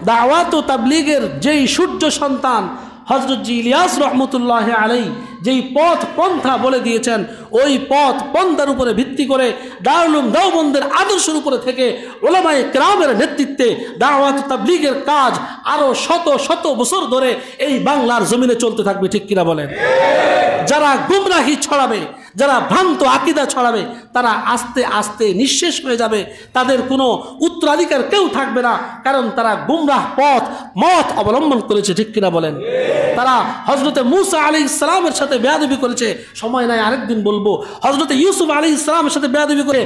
দাওয়াত ও তাবলীগের যেই সূর্য সন্তান হযরত জি ইলিয়াস রহমতুল্লাহ আলাইহি যেই পথ পন্থা বলে দিয়েছেন, ওই পথ পন্থার উপরে ভিত্তি করে দারুল উলুম দেওবন্দের আদর্শের উপরে থেকে উলামায়ে কেরামের নেতৃত্বে দাওয়াত ও তাবলীগের কাজ আরো শত শত বছর ধরে এই বাংলার জমিনে চলতে থাকবে। ঠিক কিনা বলেন? যারা গুমরাহি ছড়াবে, যারা ভ্রান্ত আকীদা ছড়াবে, তারা আস্তে আস্তে নিঃশেষ হয়ে যাবে। তাদের কোনো উত্তরাধিকার কেউ থাকবে না, কারণ তারা গুমরাহ মত অবলম্বন করেছে। ঠিক কিনা বলেন? তারা হযরতে মূসা আলাইহিস সালামের সাথে বেয়াদবি করেছে, সময় নাই আরেকদিন বলবো। হযরতে ইউসুফ আলাইহিস সালামের সাথে বেয়াদবি করে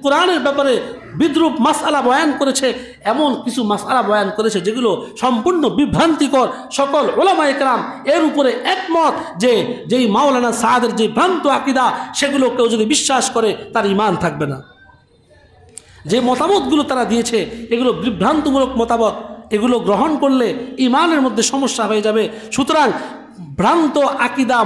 কোরআনের ব্যাপারে বিদ্রুপ মাসআলা বয়ান করেছে, এমন কিছু মাসআলা বয়ান করেছে যেগুলো সম্পূর্ণ বিভ্রান্তিকর। সকল উলামায়ে কেরাম এর উপরে একমত যে যেই মাওলানা সাদের যে ভ্রান্ত আকীদা, সেগুলো কেউ যদি বিশ্বাস করে তার ঈমান থাকবে না। যে মতামতগুলো তারা দিয়েছে এগুলো বিভ্রান্তমূলক মতামত, এগুলো গ্রহণ করলে ঈমানের মধ্যে সমস্যা হয়ে যাবে। সুতরাং ভ্রান্ত আকীদা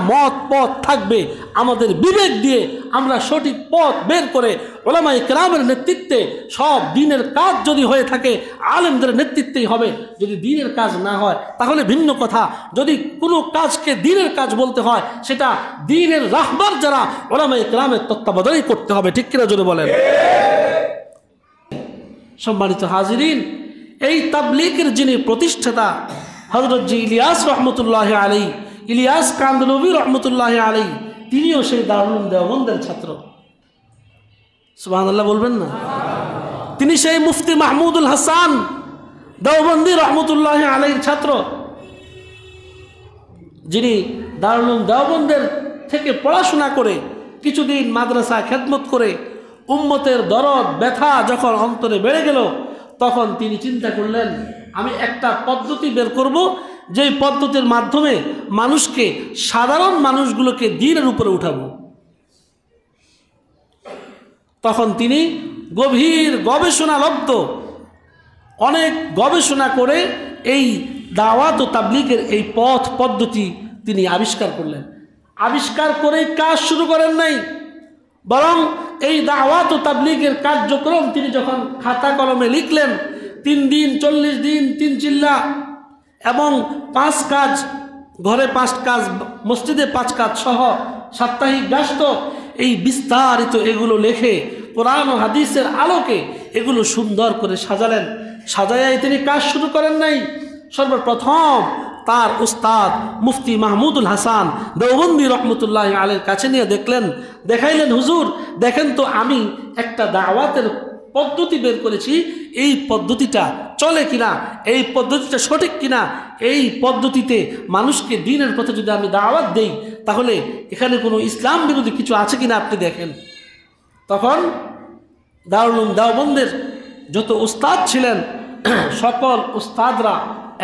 পথ থাকবে, আমাদের বিবেক দিয়ে আমরা সঠিক পথ বের করে উলামায়ে কেরামের নেতৃত্বে সব দ্বীনের কাজ যদি হয়ে থাকে আলেমদের নেতৃত্বেই হবে। যদি দ্বীনের কাজ না হয় তাহলে ভিন্ন কথা। যদি কোনো কাজকে দ্বীনের কাজ বলতে হয় সেটা দ্বীনের রাহবার যারা উলামায়ে কেরামের তত্ত্বাবধানেই করতে হবে। ঠিক কিনা জোরে বলেন? সম্মানিত হাজিরিন, এই তাবলীগের যিনি প্রতিষ্ঠাতা হযরত জি ইলিয়াস রহমতুল্লাহ আলাইহি, ইলিয়াস কান্দলভী রহমতুল্লাহ আলাইহি, তিনিও সেই দারুল উলুম দেওবন্দের ছাত্র। সুবহানাল্লাহ বলবেন না? তিনি সেই মুফতি মাহমুদুল হাসান দেওবন্দি রহমতুল্লাহ আলাইহির ছাত্র, যিনি দারুল উলুম দেওবন্দের থেকে পড়াশোনা করে কিছুদিন মাদ্রাসা খেদমত করে উম্মতের দরদ ব্যথা যখন অন্তরে বেড়ে গেল, তখন তিনি চিন্তা করলেন আমি একটা পদ্ধতি বের করব, যেই পদ্ধতির মাধ্যমে মানুষকে, সাধারণ মানুষগুলোকে দ্বীনের উপরে উঠাবো। তখন তিনি গভীর গবেষণালব্ধ, অনেক গবেষণা করে এই দাওয়াত ও তাবলীগের এই পদ্ধতি তিনি আবিষ্কার করলেন। আবিষ্কার করেই কাজ শুরু করেন নাই, বরং এই দাওয়াত ও তাবলীগের কার্যক্রম তিনি যখন খাতা কলমে লিখলেন, 3 দিন 40 দিন 3 চিল্লা এবং 5 কাজ, ঘরে 5 কাজ, মসজিদে 5 কাজ সহ সাপ্তাহিক গাস্ত, এই বিস্তারিত এগুলো লেখে কোরআন ও হাদিসের আলোকে এগুলো সুন্দর করে সাজালেন। সাজায় তিনি কাজ শুরু করেন নাই। সর্বপ্রথম তার উস্তাদ মুফতি মাহমুদুল হাসান দেওবন্দি রহমতুল্লাহ আলাইহির কাছে নিয়ে দেখাইলেন, হুজুর দেখেন তো আমি একটা দাওয়াতের পদ্ধতি বের করেছি, এই পদ্ধতিটা চলে কিনা, এই পদ্ধতিটা সঠিক কিনা, এই পদ্ধতিতে মানুষকে দ্বীনের পথে যদি আমি দাওয়াত দেই তাহলে এখানে কোনো ইসলাম বিরোধী কিছু আছে কিনা আপনি দেখেন। তখন দারুল উলুম দেওবন্দের যত উস্তাদ ছিলেন সকল উস্তাদরা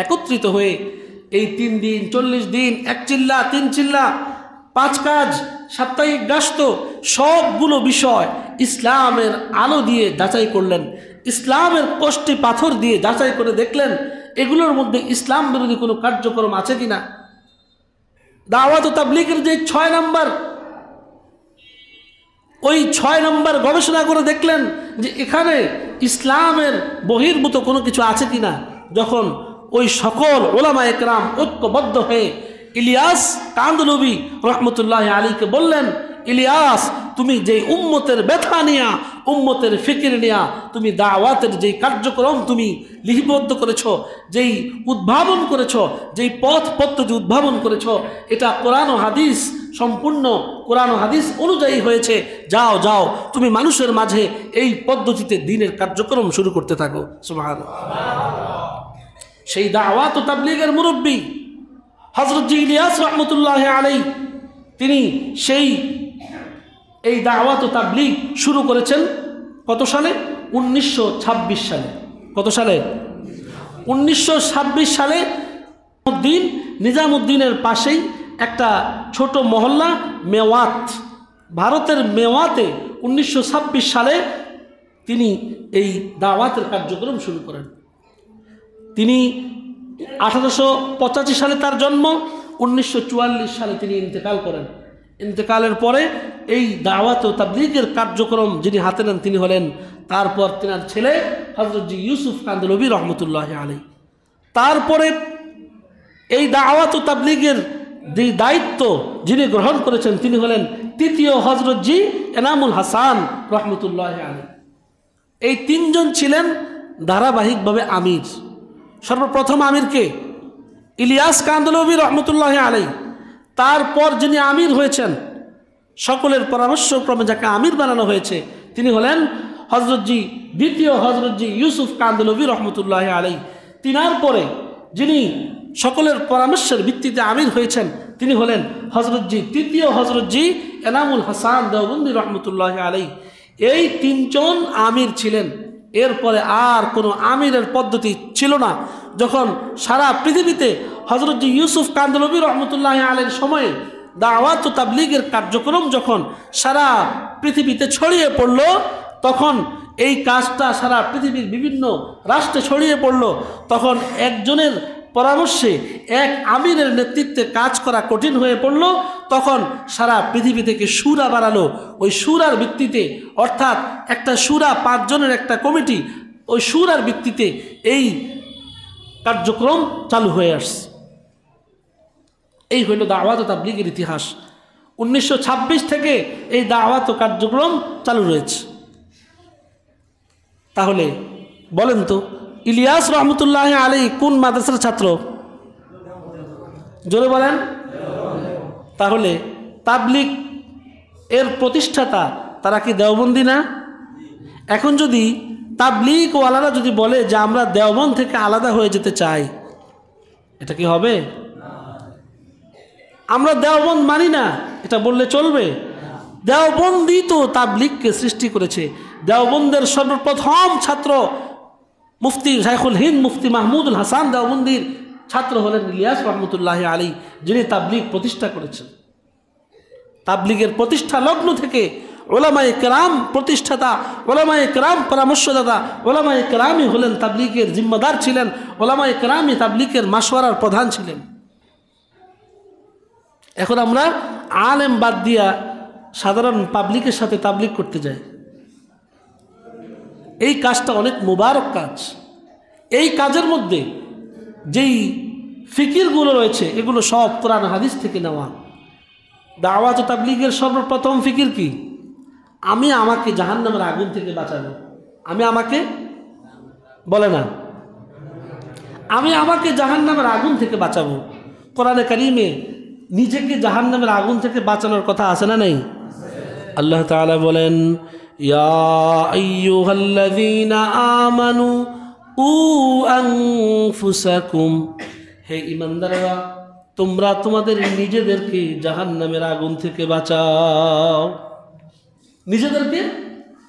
একত্রিত হয়ে এই 3 দিন 40 দিন 1 চিল্লা 3 চিল্লা 5 কাজ সাপ্তাহিক গাস্ত সবগুলো বিষয় ইসলামের আলো দিয়ে যাচাই করলেন, ইসলামের কষ্টি পাথর দিয়ে যাচাই করে দেখলেন এগুলোর মধ্যে ইসলাম বিরোধী কোনো কার্যক্রম আছে কিনা। দাওয়াত ও তাবলীগের যে 6 নম্বর, ওই 6 নম্বর গবেষণা করে দেখলেন যে এখানে ইসলামের বহির্ভূত কোনো কিছু আছে কিনা। যখন ওই সকল উলামায়ে কেরাম ঐক্যবদ্ধ হয়ে ইলিয়াস কান্দলভী রহমতুল্লাহ আলাইহিকে বললেন, ইলিয়াস তুমি যেই উম্মতের ব্যথা নিয়া, উম্মতের ফিকির নিয়া তুমি দাওয়াতের যেই কার্যক্রম তুমি লিপিবদ্ধ করেছো, যেই উদ্ভাবন করেছো, যেই পদ্ধতি উদ্ভাবন করেছো, এটা কোরআন ও হাদিস, সম্পূর্ণ কোরআন ও হাদিস অনুযায়ী হয়েছে। যাও তুমি মানুষের মাঝে এই পদ্ধতিতে দ্বীনের কার্যক্রম শুরু করতে থাকো। সুবহানাল্লাহ। সেই দাওয়াত ও তাবলীগের মুরব্বী হযরত জি ইলিয়াস রহমতুল্লাহ আলাইহি, তিনি এই দাওয়াত ও তাবলীগ শুরু করেছেন কত সালে? 1926 সালে। কত সালে? 1926 সালে নিজামুদ্দিনের পাশেই একটা ছোট মহল্লা মেওয়াত, ভারতের মেওয়াতে 1926 সালে তিনি এই দাওয়াতের কার্যক্রম শুরু করেন। তিনি 1885 সালে তার জন্ম, 1944 সালে তিনি ইন্তেকাল করেন। ইন্তেকালের পরে এই দাওয়াত ও তাবলীগের কার্যক্রম যিনি হাতে নেন তিনি হলেন তারপর তিনার ছেলে হযরত জি ইউসুফ কান্দলভী রহমতুল্লাহ আলাইহি। তারপরে এই দাওয়াত ও তাবলীগের যে দায়িত্ব যিনি গ্রহণ করেছেন তিনি হলেন তৃতীয় হযরত জি এনামুল হাসান রহমতুল্লাহ আলাইহি। এই তিনজন ছিলেন ধারাবাহিকভাবে আমির। সর্বপ্রথম আমিরকে ইলিয়াস কান্দলভী রহমতুল্লাহ আলাইহি। তারপর যিনি আমির হয়েছেন সকলের পরামর্শক্রমে যাকে আমির বানানো হয়েছে তিনি হলেন দ্বিতীয় হযরত জি ইউসুফ কান্দলভী রহমতুল্লাহ আলাইহি। তিনার পরে যিনি সকলের পরামর্শের ভিত্তিতে আমির হয়েছেন তিনি হলেন তৃতীয় হযরত জি এনামুল হাসান দেওবন্দি রহমতুল্লাহ আলাইহি। এই তিনজন আমির ছিলেন। এরপরে আর কোনো আমিরের পদ্ধতি ছিল না। যখন সারা পৃথিবীতে হযরত জি ইউসুফ কান্দলভী রহমতুল্লাহ আলাইহির সময়ে দাওয়াত ও তাবলীগের কার্যক্রম যখন সারা পৃথিবীতে ছড়িয়ে পড়ল, তখন এই কাজটা সারা পৃথিবীর বিভিন্ন রাষ্ট্রে ছড়িয়ে পড়ল। তখন একজনের পরামর্শে এক আমিরের নেতৃত্বে কাজ করা কঠিন হয়ে পড়ল। তখন সারা পৃথিবী থেকে সূরা বাড়ালো। ওই সূরার ভিত্তিতে, অর্থাৎ একটা সূরা 5 জনের একটা কমিটি, ওই সূরার ভিত্তিতে এই কার্যক্রম চালু হয়ে আসছে। এই হইল দাওয়াত ও তাবলীগের ইতিহাস। 1926 থেকে এই দাওয়াত ও কার্যক্রম চালু রয়েছে। তাহলে বলেন তো, ইলিয়াস রহমতুল্লাহ আলাইহি কোন মাদ্রাসার ছাত্র? জোরে বলেন। তাহলে তাবলীগ এর প্রতিষ্ঠাতা তারা কি দেওবন্দি না? এখন যদি তাবলীগ ওয়ালারা যদি বলে যে আমরা দেওবন্দ থেকে আলাদা হয়ে যেতে চাই, এটা কি হবে? আমরা দেওবন্দ মানি না এটা বললে চলবে? দেওবন্দি তো তাবলীগকে সৃষ্টি করেছে। দেওবন্দের সর্বপ্রথম ছাত্র মুফতি শাইখুল হিন্দ মুফতি মাহমুদুল হাসান দেওবন্দির ছাত্র হলেন ইলিয়াস রহমতুল্লাহ আলাইহি, যিনি তাবলীগ প্রতিষ্ঠা করেছেন। তাবলীগের প্রতিষ্ঠা লগ্ন থেকে ওলামায়ে কেরাম প্রতিষ্ঠাতা, ওলামায়ে কেরাম পরামর্শদাতা, ওলামায়ে কেরামই হলেন তাবলীগের জিম্মাদার ছিলেন। ওলামায়ে কেরামই তাবলীগের মাশওয়ারার প্রধান ছিলেন। এখন আমরা আলেম বাদ দিয়া সাধারণ পাবলিকের সাথে তাবলীগ করতে যাই। এই কাজটা অনেক মুবারক কাজ। এই কাজের মধ্যে যেই ফিকিরগুলো রয়েছে এগুলো সব কোরআন হাদিস থেকে নেওয়া। দাওয়াত ও তাবলীগের সর্বপ্রথম ফিকির কি? আমি আমাকে জাহান্নামের আগুন থেকে বাঁচাবো। আমি আমাকে বলে না, আমি আমাকে জাহান্নামের আগুন থেকে বাঁচাবো। কোরআনে কারীমে নিজেকে জাহান্নামের আগুন থেকে বাঁচানোর কথা আছে না নেই? আল্লাহ তাআলা বলেন, ইয়া আইয়ুহাল্লাযীনা আমানু উ আনফুসাকুম, হে ঈমানদাররা তোমরা তোমাদের নিজেদেরকে জাহান্নামের আগুন থেকে বাঁচাও। নিজেদেরকে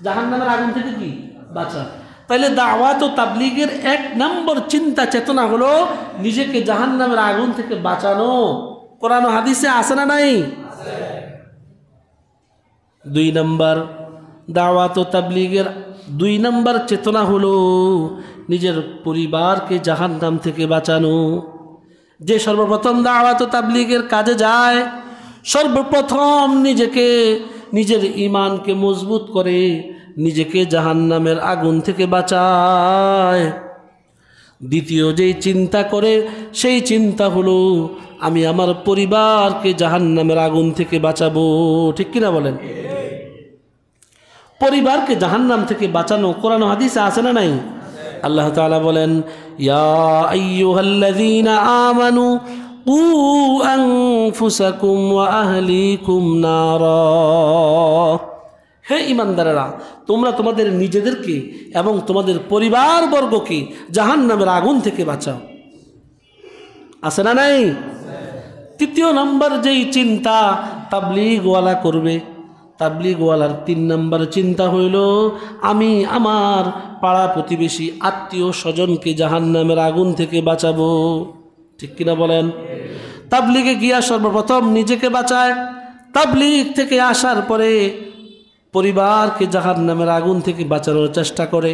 জাহান্নামের আগুন থেকে কি বাঁচাও। তাইলে দাওয়াত ও তাবলীগের 1 নম্বর চিন্তা চেতনা হলো নিজেকে জাহান্নামের আগুন থেকে বাঁচানো। কোরআন ও হাদিসে আছে না নাই? 2 নম্বর দাওয়াত ও তাবলীগের 2 নম্বর চেতনা হলো নিজের পরিবারকে জাহান্নাম থেকে বাঁচানো। যে সর্বপ্রথম দাওয়াত ও তাবলীগের কাজে যায়, সর্বপ্রথম নিজেকে, নিজের ঈমানকে মজবুত করে নিজেকে জাহান্নামের আগুন থেকে বাঁচায়। দ্বিতীয় যেই চিন্তা করে সেই চিন্তা হলো আমি আমার পরিবারকে জাহান্নামের আগুন থেকে বাঁচাবো। ঠিক কিনা বলেন? পরিবারকে জাহান্নাম থেকে বাঁচানো কোরআন ও হাদিসে আছে না নাই? আল্লাহ তাআলা বলেন, ইয়া আইয়ুহাল্লাযীনা আমানু কু আনফুসাকুম ওয়া আহলিকুম নারা, হে ঈমানদারেরা তোমরা তোমাদের নিজেদেরকে এবং তোমাদের পরিবারবর্গকে জাহান্নামের আগুন থেকে বাঁচাও। আছে না নাই? তৃতীয় নম্বর যেই চিন্তা তাবলীগওয়ালা করবে, তাবলীগওয়ালার 3 নম্বর চিন্তা হইল আমি আমার পাড়া প্রতিবেশী আত্মীয় স্বজনকে জাহান্নামের আগুন থেকে বাঁচাবো। ঠিক কিনা বলেন? তাবলীগে গিয়া সর্বপ্রথম নিজেকে বাঁচায়, তাবলীগ থেকে আসার পরে পরিবারকে জাহান্নামের আগুন থেকে বাঁচানোর চেষ্টা করে।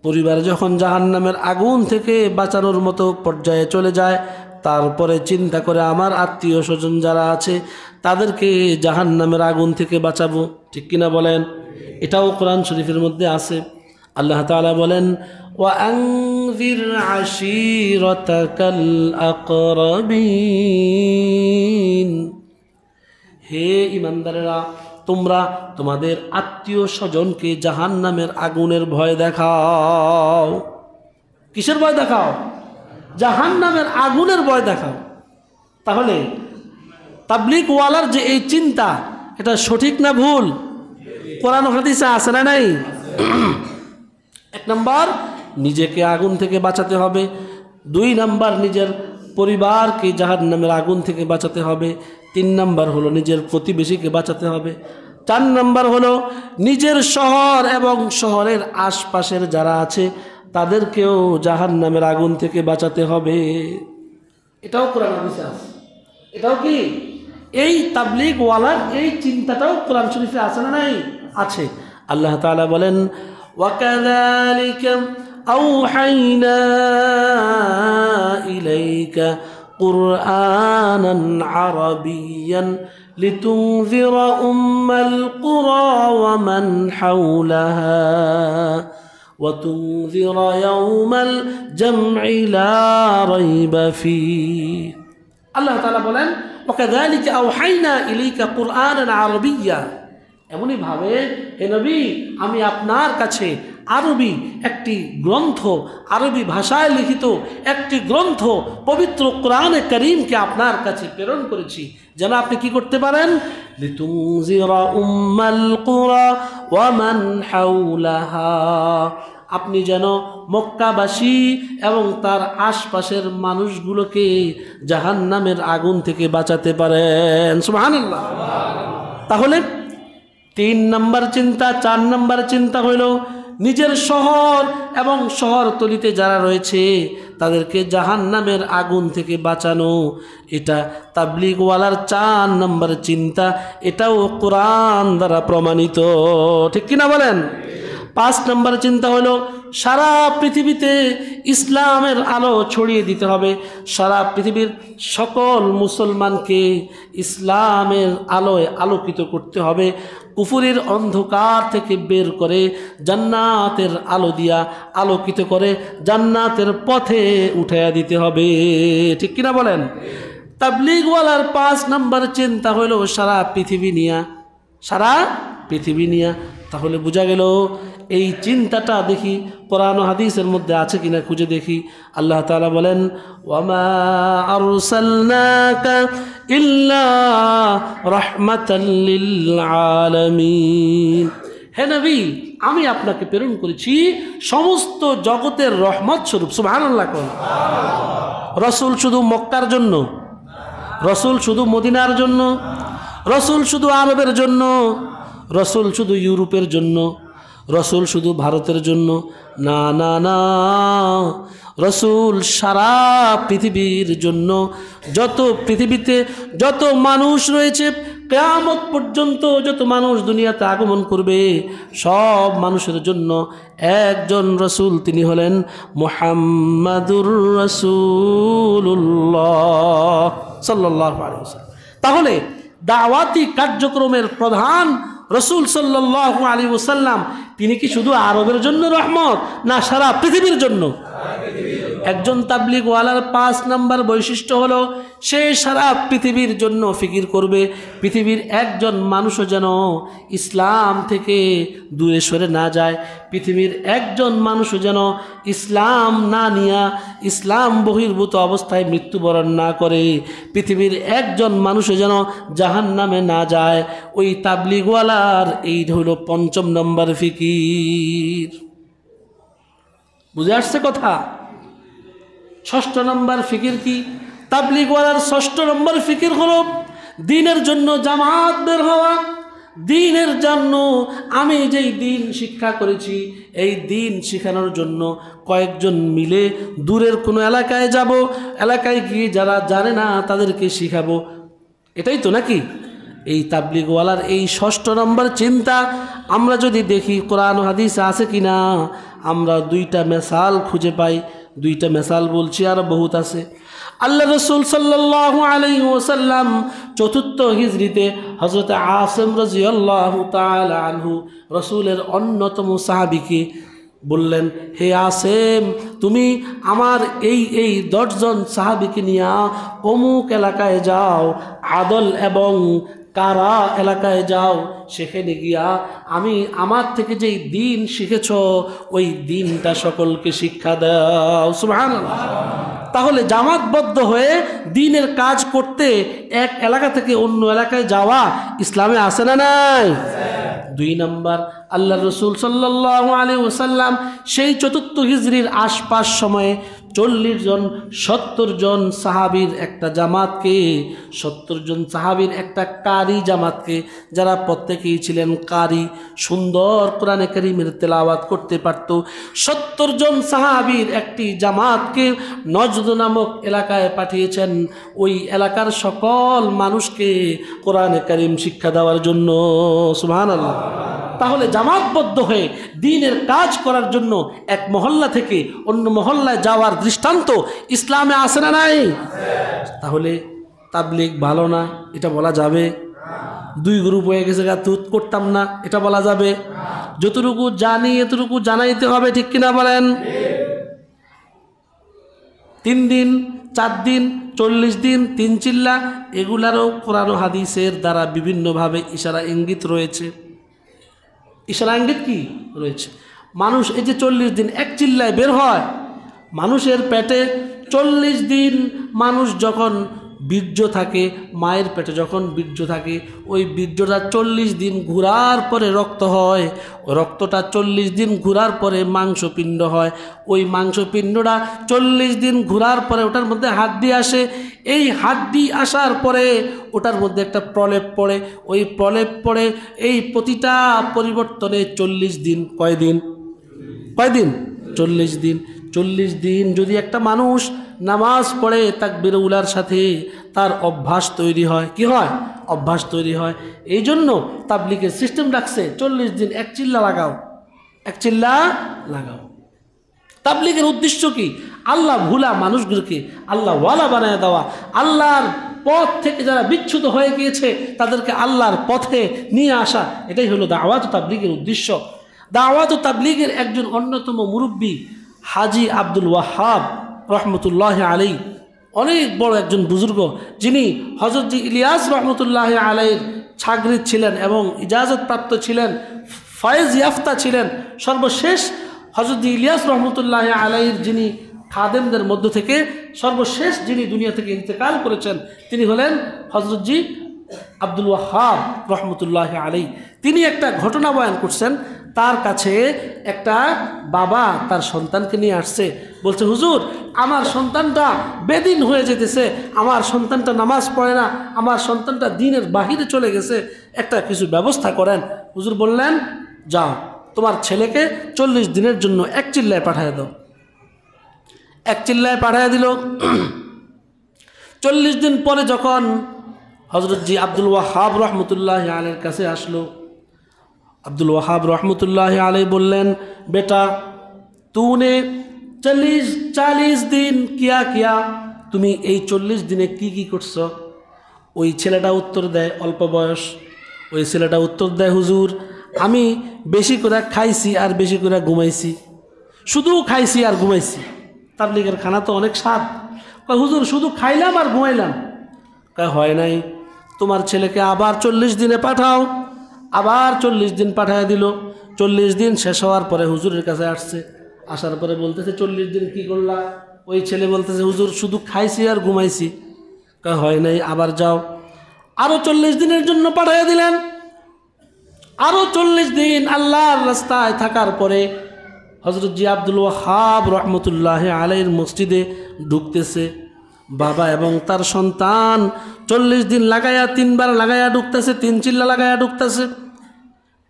পরিবার যখন জাহান্নামের আগুন থেকে বাঁচানোর মতো পর্যায়ে চলে যায়, তারপরে চিন্তা করে আমার আত্মীয় স্বজন যারা আছে তাদেরকে জাহান্নামের আগুন থেকে বাঁচাবো, ঠিক কিনা বলেন? এটাও কোরআন শরীফের মধ্যে আছে। আল্লাহ তাআলা বলেন, وأنذر عشيرتك الأقربين, হে ইমানদারেরা, তোমরা তোমাদের আত্মীয় স্বজনকে জাহান্নামের আগুনের ভয় দেখাও। কিসের ভয় দেখাও? জাহান্নামের আগুনের ভয় দেখাও। তাহলে তাবলীগ ওয়ালার যে এই চিন্তা, এটা সঠিক না ভুল? কোরআন হাদিসে আছে না নাই? এক নম্বর, নিজেকে আগুন থেকে বাঁচাতে হবে। দুই নম্বর, নিজের পরিবারকে জাহান্নামের আগুন থেকে বাঁচাতে হবে। তিন নম্বর হলো নিজের প্রতিবেশীকে বাঁচাতে হবে। চার নম্বর হলো নিজের শহর এবং শহরের আশপাশের যারা আছে তাদেরকেও জাহান্নামের আগুন থেকে বাঁচাতে হবে। এটাও কোরআন হাদিসে আছে। এটাও কি এই তাবলীগ ওয়ালার এই চিন্তাটাও কোরআন শরীফে আছে না নাই? আছে। আল্লাহ তাআলা বলেন, وَكَذَلِكَ أَوْحَيْنَا إِلَيْكَ قُرْآنًا عَرَبِيًّا لِتُنذِرَ أُمَّ الْقُرَى وَمَنْ حَوْلَهَا وَتُنذِرَ يَوْمَ الْجَمْعِ لَا رَيْبَ فِيهِ। আল্লাহ তাআলা বলেন, وَكَذَلِكَ أَوْحَيْنَا إِلَيْكَ قُرْآنًا عَرَبِيًّا, এমনই ভাবে হে নবী, আমি আপনার কাছে আরবি একটি গ্রন্থ, আরবি ভাষায় লিখিত একটি গ্রন্থ পবিত্র কোরআনে কারীমকে আপনার কাছে প্রেরণ করেছি, যেন আপনি কি করতে পারেন? লিতুনজিরা উম্মাল কুরা ওয়া মান হাওলাহা, আপনি যেন মক্কাবাসী এবং তার আশপাশের মানুষগুলোকে জাহান্নামের আগুন থেকে বাঁচাতে পারেন। সুবহানাল্লাহ। তাহলে 3 নম্বর চিন্তা, 4 নম্বর চিন্তা হইল নিজের শহর এবং শহরতলিতে যারা রয়েছে তাদেরকে জাহান্নামের আগুন থেকে বাঁচানো। এটা তাবলীগ ওয়ালার 4 নম্বর চিন্তা। এটাও কোরআন দ্বারা প্রমাণিত, ঠিক কিনা বলেন? 5 নম্বর চিন্তা হলো সারা পৃথিবীতে ইসলামের আলো ছড়িয়ে দিতে হবে। সারা পৃথিবীর সকল মুসলমানকে ইসলামের আলোয় আলোকিত করতে হবে। কুফুরের অন্ধকার থেকে বের করে জান্নাতের আলো দিয়া আলোকিত করে জান্নাতের পথে উঠাইয়া দিতে হবে, ঠিক কিনা বলেন? তাবলীগ ওয়ালার 5 নম্বর চিন্তা হলো সারা পৃথিবী নিয়া, সারা পৃথিবী নিয়া। তাহলে বোঝা গেল এই চিন্তাটা দেখি কোরআন ও হাদিসের মধ্যে আছে কিনা খুঁজে দেখি। আল্লাহ তাআলা বলেন, ওয়ামা আরসালনাকা ইল্লা রাহমাতাল লিল আলামিন, হে নবী, আমি আপনাকে প্রেরণ করেছি সমস্ত জগতের রহমত স্বরূপ। সুবহানাল্লাহ। রাসূল শুধু মক্কার জন্য, রাসূল শুধু মদিনার জন্য, রাসূল শুধু আরবের জন্য, রাসূল শুধু ইউরোপের জন্য, রাসূল শুধু ভারতের জন্য না, না, না, রাসূল সারা পৃথিবীর জন্য। যত পৃথিবীতে যত মানুষ রয়েছে, কিয়ামত পর্যন্ত যত মানুষ দুনিয়াতে আগমন করবে, সব মানুষের জন্য একজন রাসূল, তিনি হলেন মুহাম্মাদুর রাসূলুল্লাহ সাল্লাল্লাহু আলাইহি ওয়াসাল্লাম। তাহলে দাওয়াতি কার্যক্রমের প্রধান রাসূল সাল্লাল্লাহু আলাইহি ওয়াসাল্লাম, তিনি কি শুধু আরবের জন্য রহমত, না সারা পৃথিবীর জন্য? একজন তাবলীগ ওয়ালার 5 নম্বর বৈশিষ্ট্য হলো সে সারা পৃথিবীর জন্য ফিকির করবে। পৃথিবীর একজন মানুষও যেন ইসলাম থেকে দূরে সরে না যায়, পৃথিবীর একজন মানুষও যেন ইসলাম না নিয়া ইসলাম বহির্ভূত অবস্থায় মৃত্যুবরণ না করে, পৃথিবীর একজন মানুষও যেন জাহান্নামে না যায়। ওই তাবলীগ ওয়ালার এই হলো 5 নম্বর ফিকির। বুঝে আসছে কথা? 6 নম্বর ফিকির কি? তাবলীগ ওয়ালার 6 নম্বর ফিকির হলো দ্বীনের জন্য জামাত বের হওয়া। দ্বীনের জন্য আমি যেই দ্বীন শিক্ষা করেছি, এই দ্বীন শেখানোর জন্য কয়েকজন মিলে দূরের কোনো এলাকায় যাব, এলাকায় গিয়ে যারা জানে না তাদেরকে শিখাবো। এটাই তো নাকি এই তাবলীগ ওয়ালার এই 6 নম্বর চিন্তা? আমরা যদি দেখি কোরআন ও হাদিসে আছে কিনা, আমরা দুইটা মিসাল খুঁজে পাই। দুইটা মিসাল বলছি, আর বহুত আছে। আল্লাহ রসুল সাল্লাল্লাহু আলাইহি ওয়াসাল্লাম চতুর্থ হিজরিতে হযরত আসিম রাদিয়াল্লাহু তাআলা আনহু রসুলের অন্যতম সাহাবীকে বললেন, হে আসিম, তুমি আমার এই 10 জন সাহাবীকে নিয়ে অমুক এলাকায় যাও, আদল এবং কারা এলাকায় যাও, সেখানে গিয়া আমি আমার থেকে যেই দিন শিখেছ ওই দিনটা সকলকে শিক্ষা দাও। সুবহানাল্লাহ। তাহলে জামাতবদ্ধ হয়ে দ্বীনের কাজ করতে এক এলাকা থেকে অন্য এলাকায় যাওয়া ইসলামে আছে না নাই? 2 নম্বর, আল্লাহ রসুল সাল্লাল্লাহু আলাইহি ওয়াসাল্লাম সেই চতুর্থ হিজরির আশপাশ সময়ে 40 জন 70 জন সাহাবীর একটা জামাতকে, 70 জন সাহাবীর একটা কারি জামাতকে, যারা প্রত্যেকেই ছিলেন কারি, সুন্দর কোরআনে কারীমের তেলাওয়াত করতে পারত, 70 জন সাহাবীর একটি জামাতকে নজদ নামক এলাকায় পাঠিয়েছেন ওই এলাকার সকল মানুষকে কোরআনে কারীম শিক্ষা দেওয়ার জন্য। সুবহানাল্লাহ। তাহলে জামাতবদ্ধ হয়ে দ্বীনের কাজ করার জন্য এক মহল্লা থেকে অন্য মহল্লায় যাওয়ার দৃষ্টান্ত ইসলামে আছে না নাই? তাহলে তাবলীগ ভালো না এটা বলা যাবে? 2 গ্রুপ হয়ে গেছে, তুত করতাম না এটা বলা যাবে? যতটুকু জানি এতটুকু জানাইতে হবে, ঠিক কিনা বলেন? 3 দিন 4 দিন 40 দিন 3 চিল্লা, এগুলারও কোরআন ও হাদিসের দ্বারা বিভিন্নভাবে ইশারা ইঙ্গিত রয়েছে। ইশারা ইঙ্গিত কি রয়েছে? মানুষ এই যে 40 দিন এক চিল্লায় বের হয়, মানুষের পেটে 40 দিন মানুষ যখন বীর্য থাকে, মায়ের পেটে যখন বীর্য থাকে, ওই বীর্যটা 40 দিন ঘোরার পরে রক্ত হয়, ওই রক্তটা 40 দিন ঘোরার পরে মাংসপিণ্ড হয়, ওই মাংসপিণ্ডটা 40 দিন ঘোরার পরে ওটার মধ্যে হাড্ডি আসে, এই হাড্ডি আসার পরে ওটার মধ্যে একটা প্রলেপ পড়ে, ওই প্রলেপ পড়ে এই প্রতিটা পরিবর্তনে 40 দিন, কয়দিন? 40 দিন। 40 দিন যদি একটা মানুষ নামাজ পড়ে তাকবীর উলার সাথে, তার অভ্যাস তৈরি হয়। কি হয়? অভ্যাস তৈরি হয়। এই জন্য তাবলীগের সিস্টেম রাখছে 40 দিন এক চিল্লা লাগাও, এক চিল্লা লাগাও। তাবলীগের উদ্দেশ্য কি? আল্লাহ ভুলা মানুষগুলোকে আল্লাহ ওয়ালা বানায় দেওয়া, আল্লাহর পথ থেকে যারা বিচ্যুত হয়ে গিয়েছে তাদেরকে আল্লাহর পথে নিয়ে আসা, এটাই হলো দাওয়াত ও তাবলীগের উদ্দেশ্য। দাওয়াত ও তাবলীগের একজন অন্যতম মুরব্বী হাজী আব্দুল ওয়াহাব রহমতুল্লাহ আলাই, অনেক বড় একজন বুজুর্গ, যিনি হযরত ইলিয়াস রহমতুল্লাহ আলাইয়ের ছাগরিদ ছিলেন এবং ইজাজত প্রাপ্ত ছিলেন, ফয়েজ ইয়াফতা ছিলেন। সর্বশেষ হযরত ইলিয়াস রহমতুল্লাহ আলাইয়ের যিনি খাদেমদের মধ্য থেকে সর্বশেষ যিনি দুনিয়া থেকে ইন্তেকাল করেছেন, তিনি হলেন হযরত জি আব্দুল ওয়াহাব রহমতুল্লাহ আলাই। তিনি একটা ঘটনা বয়ান করছেন। তার কাছে একটা বাবা তার সন্তানকে নিয়ে আসছে, বলছে, হুজুর আমার সন্তানটা বেদিন হয়ে যেতেছে, আমার সন্তানটা নামাজ পড়ে না, আমার সন্তানটা দ্বীনের বাহিরে চলে গেছে, একটা কিছু ব্যবস্থা করেন। হুজুর বললেন, যাও তোমার ছেলেকে 40 দিনের জন্য এক চিল্লায় পাঠিয়ে দাও। এক চিল্লায় পাঠিয়ে দিল। 40 দিন পরে যখন হযরত জি আব্দুল ওয়াহাব রহমতুল্লাহ আলাইয়ের কাছে আসলো, আব্দুল ওয়াহাব রহমতুল্লাহ আলাই বললেন, বেটা तूने 40 दिन किया किया, তুমি এই 40 দিনে কি কি করছো? ওই ছেলেটা উত্তর দেয়, অল্প বয়স, ওই ছেলেটা উত্তর দেয়, হুজুর আমি বেশি করে খাইছি আর বেশি করে ঘুমাইছি, শুধু খাইছি আর ঘুমাইছি। তাবলীগের খানা তো অনেক স্বাদ। হুজুর শুধু খাইলাম আর ঘুমাইলাম। হয় নাই, তোমার ছেলেকে আবার 40 দিনে পাঠাও। আবার 40 দিন পাঠিয়ে দিল। 40 দিন শেষ হওয়ার পরে হুজুরের কাছে আসছে, আসার পরে বলতেছে, 40 দিন কি করলা? ওই ছেলে বলতেছে, হুজুর শুধু খাইছি আর ঘুমাইছি। হয় নাই, আবার যাও। আরো 40 দিনের জন্য পাঠিয়ে দিলেন। আরো 40 দিন আল্লাহর রাস্তায় থাকার পরে হযরত জি আব্দুল ওয়াহাব রহমতুল্লাহ আলাইহির মসজিদে ঢুকতেছে বাবা এবং তার সন্তান। 40 দিন লাগায়া 3 বার লাগায়া ঢুকতেছে, 3 চিল্লা লাগায়া ঢুকতেছে।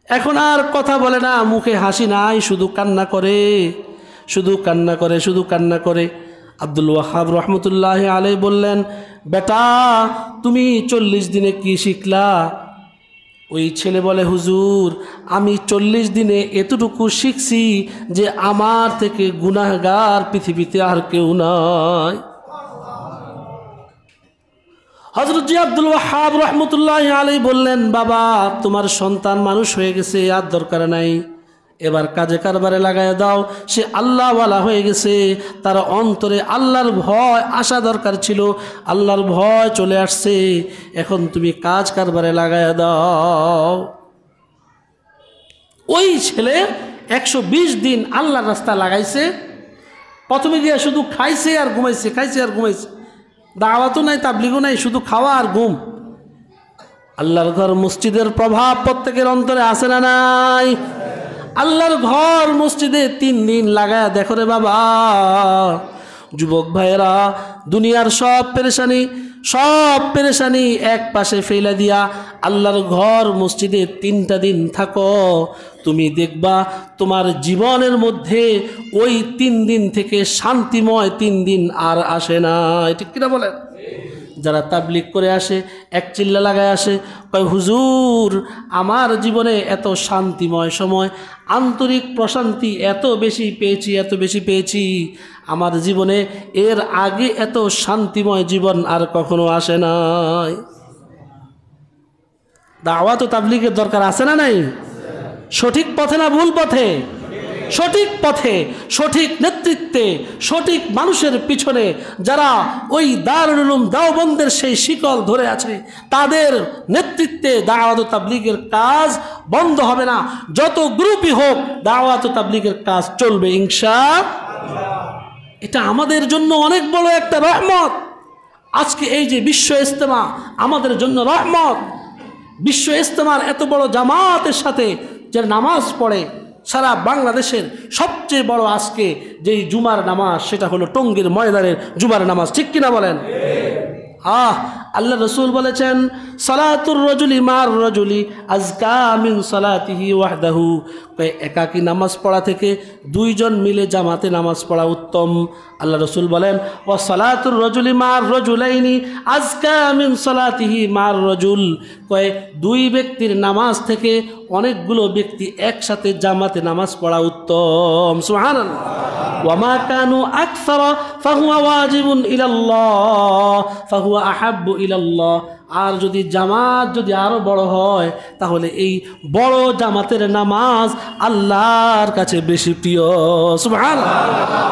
এখন আর কথা বলে না, মুখে হাসি নাই, শুধু কান্না করে, শুধু কান্না করে, শুধু কান্না করে। আব্দুল ওয়াহাব রহমতুল্লাহ আলাইহি বললেন, বেটা তুমি 40 দিনে কি শিখলা? ওই ছেলে বলে, হুজুর আমি 40 দিনে এতটুকু শিখছি যে আমার থেকে গুনাহগার পৃথিবীতে আর কেউ নাই। হযরত জি আব্দুল ওয়াহ্হাব রাহমাতুল্লাহি আলাইহি বললেন, বাবা তোমার সন্তান মানুষ হয়ে গেছে, আর দরকার নাই, এবার কাজে কারবারে লাগায় দাও। সে আল্লাহওয়ালা হয়ে গেছে, তার অন্তরে আল্লাহর ভয় আসা দরকার ছিল, আল্লাহর ভয় চলে আসছে, এখন তুমি কাজ কারবারে লাগায় দাও। ওই ছেলে 120 দিন আল্লাহর রাস্তা লাগাইছে। প্রথমে গিয়ে শুধু খাইছে আর ঘুমাইছে, খাইছে আর ঘুমাইছে, দাওয়াতও নাই, তাবলীগও নাই, শুধু খাওয়া আর ঘুম। আল্লাহর ঘর মসজিদের প্রভাব প্রত্যেকের অন্তরে আছে না নাই? আল্লাহর ঘর মসজিদে 3 দিন লাগায় দেখো রে বাবা। যুবক ভাইয়েরা, দুনিয়ার সব পেরেশানি এক পাশে ফেলে দিয়া আল্লাহর ঘর মসজিদে 3টা দিন থাকো, তুমি দেখবা তোমার জীবনের মধ্যে ওই 3 দিন থেকে শান্তিময় 3 দিন আর আসে না। ঠিক কিনা বলেন? যারা তাবলীগ করে আসে, এক চিল্লা লাগায় আসে, কয় হুজুর আমার জীবনে এত শান্তিময় সময়, আন্তরিক প্রশান্তি এত বেশি পেয়েছি, আমার জীবনে এর আগে এত শান্তিময় জীবন আর কখনো আসে নাই। দাওয়াত ও তাবলীগের দরকার আছে না নাই? সঠিক পথে না ভুল পথে? সঠিক পথে, সঠিক নেতৃত্বে, সঠিক মানুষের পিছনে যারা ওই দারুল উলুম দেওবন্দের সেই শিকল ধরে আছে, তাদের নেতৃত্বে দাওয়াত ও তাবলীগের কাজ বন্ধ হবে না। যত গ্রুপই হোক, দাওয়াত ও তাবলীগের কাজ চলবে ইনশাআল্লাহ। এটা আমাদের জন্য অনেক বড় একটা রহমত। আজকে এই যে বিশ্ব ইজতেমা আমাদের জন্য রহমত। বিশ্ব ইজতেমার এত বড় জামাতের সাথে যে নামাজ পড়ে, সারা বাংলাদেশের সবচেয়ে বড় আজকে যেই জুমার নামাজ, সেটা হলো টঙ্গীর ময়দানের জুমার নামাজ। ঠিক কিনা বলেন? আল্লাহ রসুল বলেছেন, সালাতুর রাজুলি মার রাজুলি আজকা মিন সালাতিহি ওয়াহদাহু। একাকী নামাজ পড়া থেকে 2 জন মিলে জামাতে নামাজ পড়া উত্তম। আল্লাহ রসুল বলেন, ও সালাতুর রাজুলি মার রাজুলাইনি আজকা মিন সালাতিহি মার রাজুল। 2 ব্যক্তির নামাজ থেকে অনেকগুলো ব্যক্তি একসাথে জামাতে নামাজ পড়া উত্তম। সুবহানাল্লাহ। ওয়ামা কানু আকসারা ফাহুয়া ওয়াজিবুন ইলাল্লাহ ফাহুয়া আহাব্বু ইলাল্লাহ। আর যদি জামাত যদি আরো বড় হয়, তাহলে এই বড় জামাতের নামাজ আল্লাহর কাছে বেশি প্রিয়। সুবহানাল্লাহ।